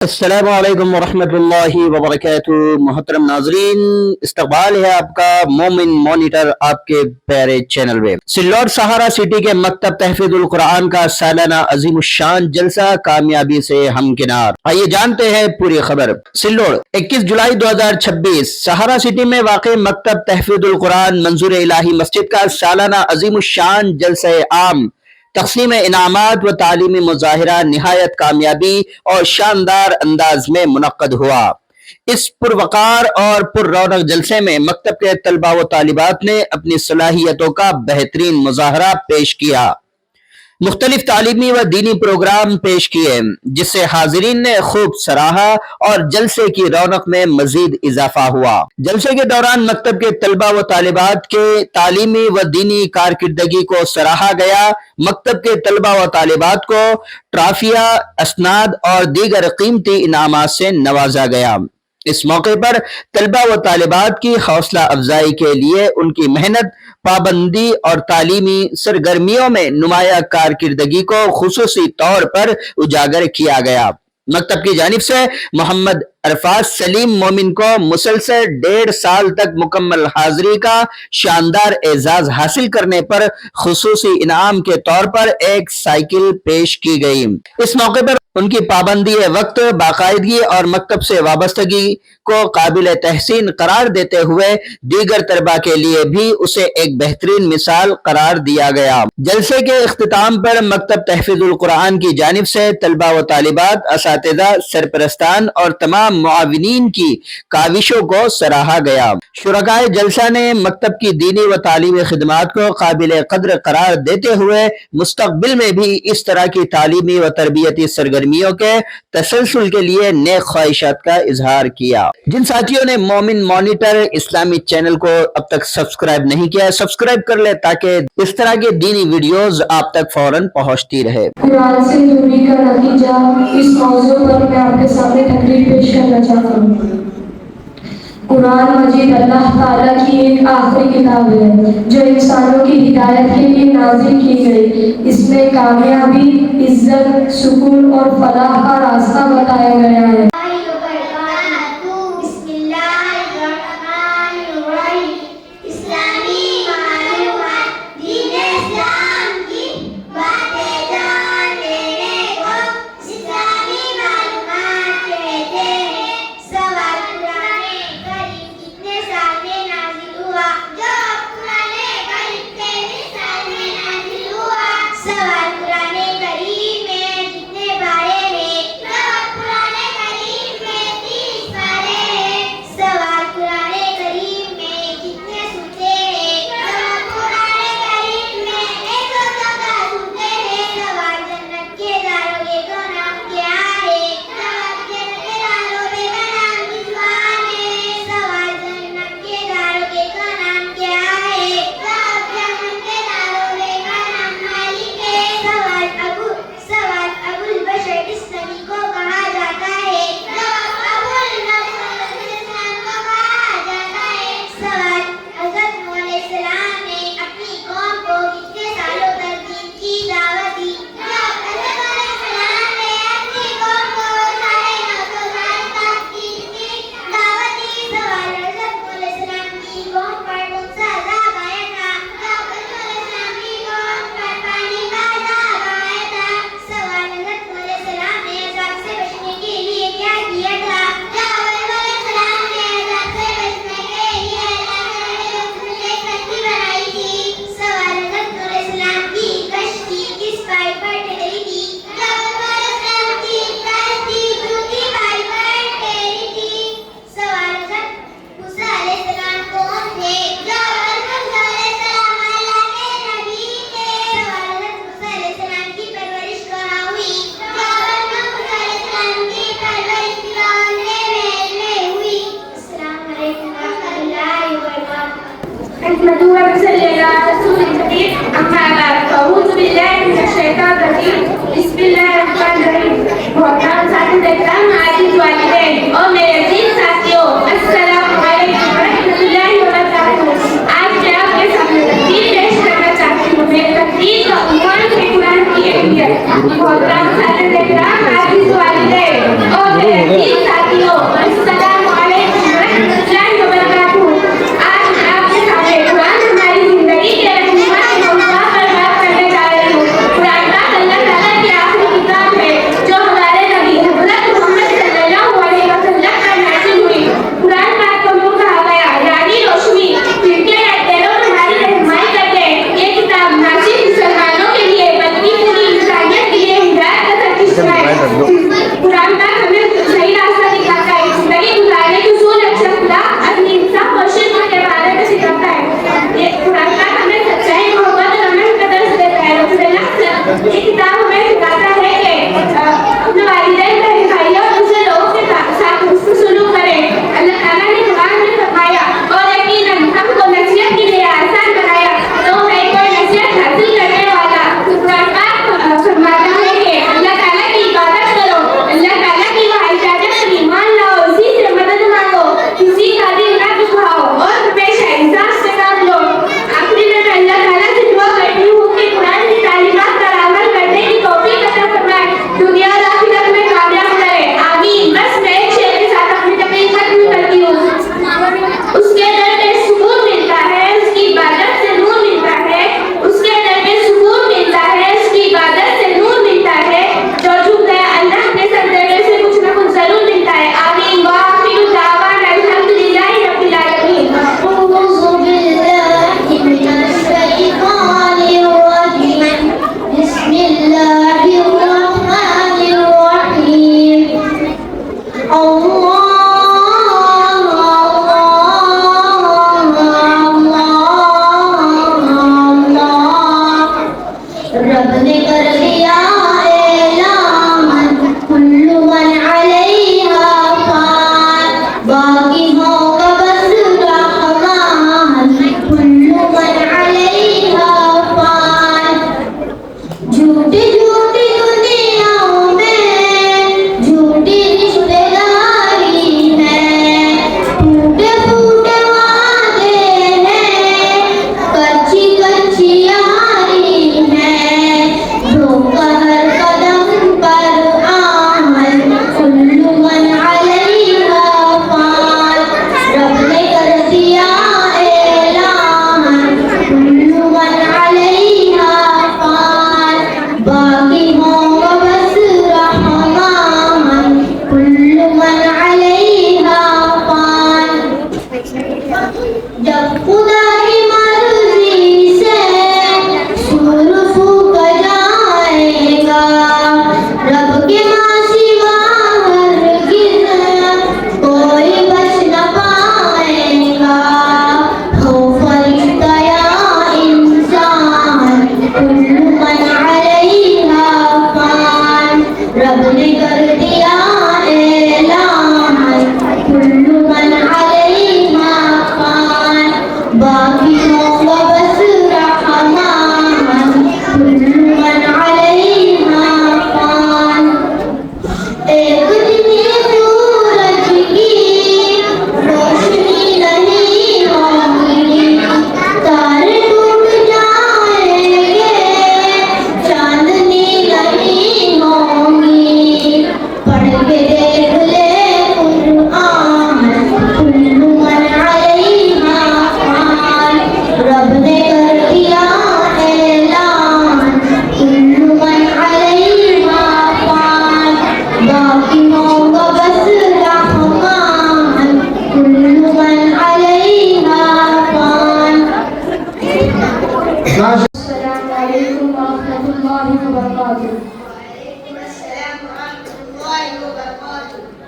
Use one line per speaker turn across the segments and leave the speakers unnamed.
السلام علیکم ورحمۃ اللہ وبرکاتہ۔ محترم ناظرین، استقبال ہے آپ کا مومن مانیٹر آپ کے پیارے چینل میں۔ سلوڑ سہارا سٹی کے مکتب تحفیظ القرآن کا سالانہ عظیم الشان جلسہ کامیابی سے ہمکنار۔ آئیے جانتے ہیں پوری خبر۔ سلوڑ 21 جولائی 2026 سہارا سٹی میں واقع مکتب تحفیظ القرآن منظور الہی مسجد کا سالانہ عظیم الشان جلسہ عام تقسیم انعامات و تعلیمی مظاہرہ نہایت کامیابی اور شاندار انداز میں منعقد ہوا۔ اس پروقار اور پر رونق جلسے میں مکتب کے طلباء و طالبات نے اپنی صلاحیتوں کا بہترین مظاہرہ پیش کیا۔ مختلف تعلیمی و دینی پروگرام پیش کیے جس سے حاضرین نے خوب سراہا اور جلسے کی رونق میں مزید اضافہ ہوا۔ جلسے کے دوران مکتب کے طلباء و طالبات کے تعلیمی و دینی کارکردگی کو سراہا گیا۔ مکتب کے طلباء و طالبات کو ٹرافیاں، اسناد اور دیگر قیمتی انعامات سے نوازا گیا۔ اس موقع پر طلباء و طالبات کی حوصلہ افزائی کے لیے ان کی محنت، پابندی اور تعلیمی سرگرمیوں میں نمایاں کارکردگی کو خصوصی طور پر اجاگر کیا گیا۔ مکتب کی جانب سے محمد عرفات سلیم مومن کو مسلسل 1.5 سال تک مکمل حاضری کا شاندار اعزاز حاصل کرنے پر خصوصی انعام کے طور پر ایک سائیکل پیش کی گئی۔ اس موقع پر ان کی پابندی وقت، باقاعدگی اور مکتب سے وابستگی کو قابل تحسین قرار دیتے ہوئے دیگر طلباء کے لیے بھی اسے ایک بہترین مثال قرار دیا گیا۔ جلسے کے اختتام پر مکتب تحفیظ القرآن کی جانب سے طلباء و طالبات، اساتذہ، سرپرستان اور تمام معاونین کی کاوشوں کو سراہا گیا۔ شرکائے جلسہ نے مکتب کی دینی و تعلیمی خدمات کو قابل قدر قرار دیتے ہوئے مستقبل میں بھی اس طرح کی تعلیمی و تربیتی سرگرمیوں کے تسلسل کے لیے نیک خواہشات کا اظہار کیا۔ جن ساتھیوں نے مومن مانیٹر اسلامی چینل کو اب تک سبسکرائب نہیں کیا، سبسکرائب کر لے تاکہ اس طرح کے دینی ویڈیوز آپ تک فوراً پہنچتی رہے۔
قرآن سے دوری کا نتیجہ اس موضوع پر میں آپ کے سامنے تقریر پیش کرنا چاہتا ہوں۔ قرآن مجید اللہ تعالیٰ کی ایک آخری کتاب ہے جو انسانوں کی ہدایت کے لیے نازل کی گئی۔ اس میں کامیابی، عزت، سکون اور فلاح کا راستہ بتایا گیا ہے۔
رب نے کر دیا اعلان کل من علیہا فان باقی ہوگا بس رحمان کل من علیہا فان جھوٹی جھوٹی دنیا میں جھوٹی رشتے داری ہے ٹوٹے پھوٹے وعدے ہیں کچی کچی یاری ہے دھوکہ ہر قدم پر آمد کل من علیہا فان رب نے کر دیا اعلان کل من علیہا فان باقی ہوگا بس رحمان کل من علیہا فان جب خدا کی مرضی سے سور پھونک جائے گا رب کے ماں سوا ہرگز کوئی بچ نہ پائے گا ہو فرشتہ یا انسان کل من علیہا فان رب نے کر دیا اعلان کل من علیہا فان باقی ہوگا بس رحمان کل من علیہا فان ایک دن یہ سورج کی روشنی نہیں ہوگی تارے ٹوٹ جائیں گے چاندنی نہیں ہوگی پڑھ کے دیکھ لے قرآن کل من علیہا فان رب نے کر دیا اعلان کل من علیہا فان باقی ہوگا بس رحمان کل من علیہا فان
السلام علیکم ورحمۃ اللہ وبرکاتہ.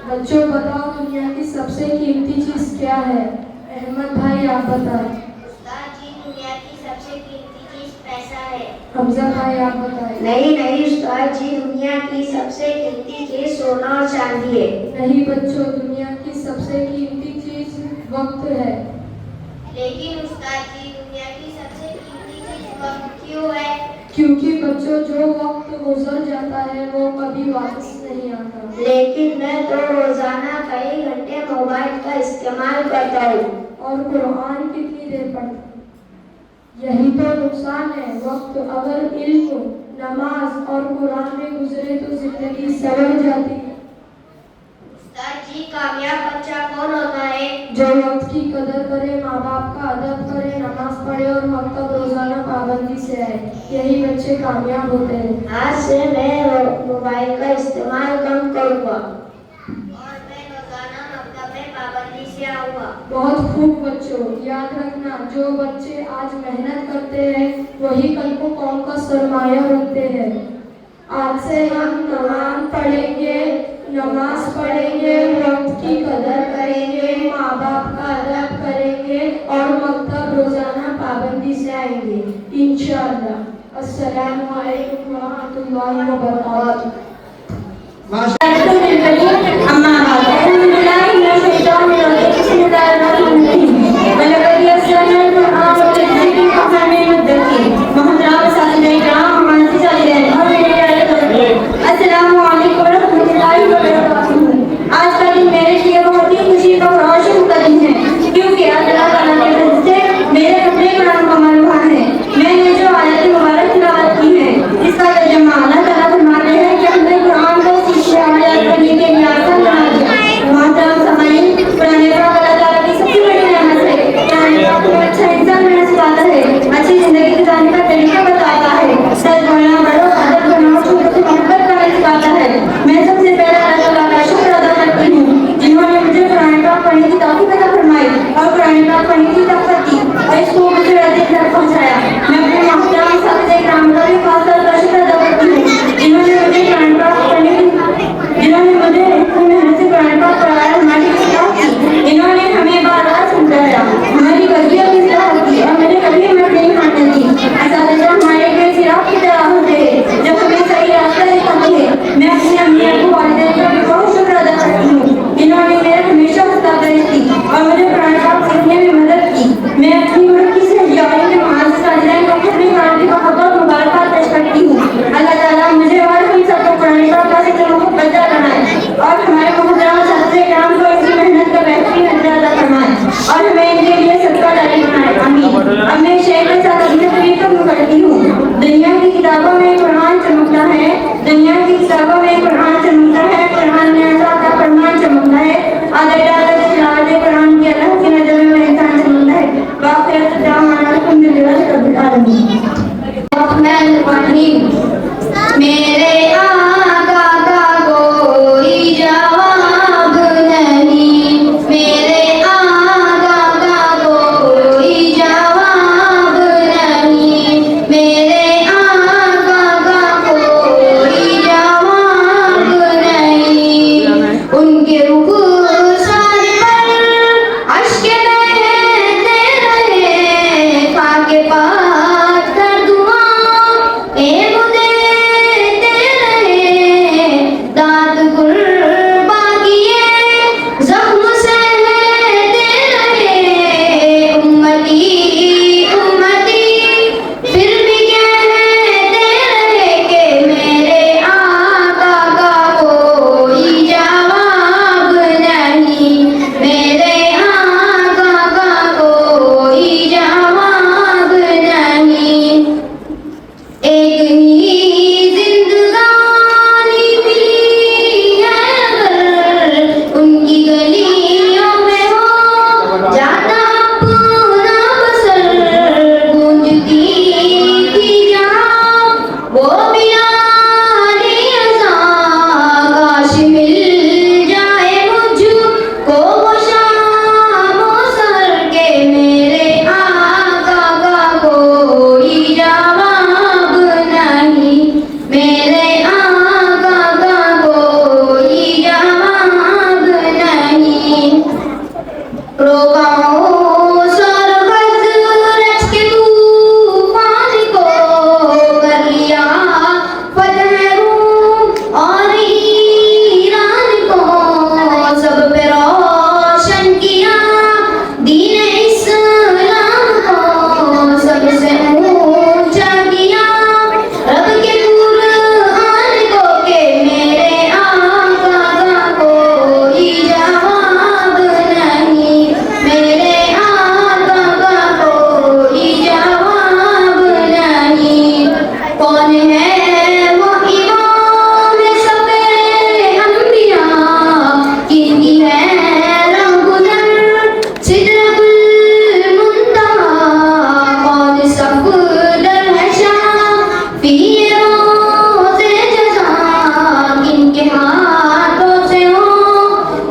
بچوں بتاؤ دنیا کی سب سے قیمتی چیز کیا ہے؟ احمد بھائی آپ بتائیں.
استاد جی دنیا کی سب سے قیمتی چیز پیسہ ہے.
حمزہ بھائی آپ بتائیں.
نہیں استاد جی دنیا کی سب سے قیمتی چیز سونا اور چاندی ہے.
نہیں بچوں دنیا کی سب سے قیمتی چیز وقت ہے.
لیکن استاد جی دنیا کی سب سے قیمتی چیز وقت کیوں ہے؟
کیونکہ بچوں جو وقت گزر جاتا ہے وہ کبھی واپس نہیں آتا.
لیکن میں تو روزانہ کئی گھنٹے موبائل کا استعمال کرتا ہوں.
اور قرآن کتنی دیر پڑھتا ہوں. یہی تو نقصان ہے. وقت اگر علم نماز اور قرآن میں گزرے تو زندگی سنور جاتی ہے.
استاد جی کامیاب بچہ کون ہوتا ہے؟
جو وقت کی قدر کرے، ماں باپ کا ادب کرے، نماز پڑھے اور مکتب روزانہ پابندی سے آئے. یہی بچے کامیاب ہوتے ہیں.
آج سے میں موبائل کا استعمال کم کروں گا اور میں روزانہ مکتب میں پابندی سے آؤں گا.
بہت خوب بچوں. یاد رکھنا جو بچے آج محنت کرتے ہیں وہی کل کو قوم کا سرمایہ بنتے ہیں. آج سے ہم نماز پڑھیں گے، وقت کی قدر کریں گے، ماں باپ کا ادب کریں گے اور مکتب روزانہ پابندی سے آئیں گے انشاءاللہ. السلام علیکم ورحمۃ اللہ وبرکاتہ.
اما بعد اعوذ باللہ من الشیطان الرجیم بسم اللہ الرحمن الرحیم ولقد یسرنا القرآن للذکر فهل من مدکر. محترم اساتذہ کرام ہمارے والدین اور میرے پیارے دوستو السلام علیکم ورحمۃ اللہ وبرکاتہ. آج کا دن میرے لیے بہت ہی خوشی کا اور خوشی کا دن ہے کیونکہ اللہ تعالیٰ کے فضل سے میرے اپنے قرآن مکمل ہوا ہے. میں نے جو آیت مبارک تلاوت کی ہے اس کا ترجمہ اللہ تعالیٰ فرماتے ہیں کہ ہم نے قرآن کو سیکھے آیات پڑھنے کے لیے آسان بنا رخسار پر اشک بہتے رہے خاک پات کر دعا اے دیتے رہے داد قربا کیے زخم سہتے رہے امتی امتی پھر بھی کہتے رہے کہ میرے آقا کا کوئی جواب نہیں میرے آقا کا کوئی جواب نہیں ایک ہی زندگانی ملی ہے اگر ان کی گلیوں میں ہو جاتا اپنا بسر گونجتی تھی جہاں وہ بلال اذاں کاش مل جائے مجھ کو وہ شام و سحر کے میرے آقا کا کوئی جواب نہیں میرے آقا کا کوئی جواب نہیں روکاؤ سربز رچ کے طوفان کو کر لیا فتح روم اور ایران کو سب پہ روشن کیا دین اسلام کو سب سے اونچا کیا رب کے قرآن کو کہ میرے آقا کا کوئی جواب نہیں میرے آقا کا کوئی جواب نہیں کون ہے وہ امام سب انبیاء کن کی ہے رنگ گزر سدرۃ المنتہا کون صفدر ہے شافی روز جزا کن کے ہاتھوں سے ہو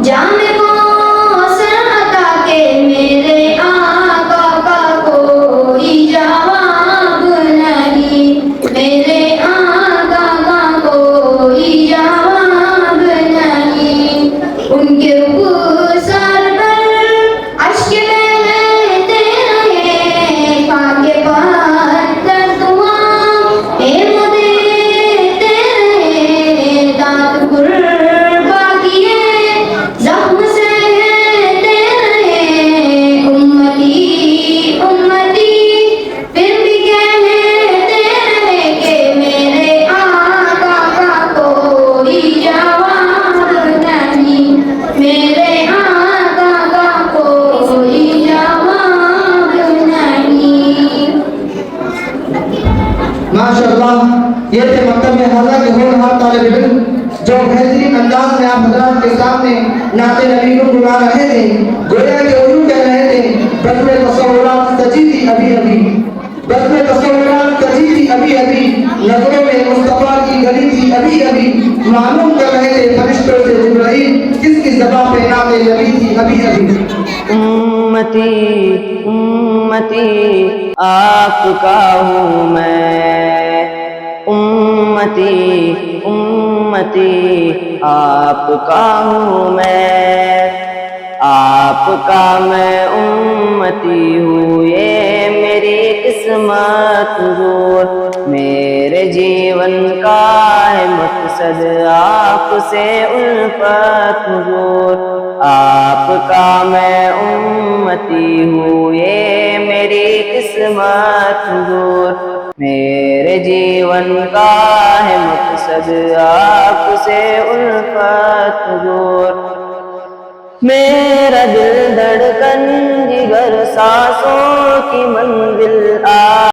جام کوثر عطا کہ میرے آقا کا کوئی جواب نہیں میرے آقا کا کوئی جواب نہیں ان کے رخسار پر اشک بہتے رہے خاک پات کر دعا اے دیتے رہے داد قربا کیے زخم سہتے رہے امتی امتی پھر بھی کہتے رہے کہ میرے آقا کا کوئی جواب نہیں میرے آقا کا کوئی جواب نہیں
ماشاءاللہ یہ تھے مکتب حضا کے ہونہار طالب علم جو بہترین انداز میں آپ حضرات کے سامنے نعت نبی کو گنا رہے تھے گویا کہ اردو کہہ رہے تھے بس میں تصورات سجی تھی ابھی ابھی بس میں تصورات سجی تھی ابھی ابھی نظروں میں مصطفیٰ کی گلی تھی ابھی ابھی معلوم کر رہے تھے فرشتوں سے جبرائیل کس کی زبان پہ نعت نبی تھی ابھی ابھی
امتی امتی آپ کا ہوں میں امتی امتی آپ کا ہوں میں آپ کا میں امتی ہوں یہ میری قسمت حضور میرے جیون کا ہے مقصد آپ سے الفت حضور آپ کا میں امتی ہوں یہ میری قسمت حضور میرے جیون کا ہے مقصد آپ سے الفت حضور میرا دل دھڑکن جگر سانسوں کی منزل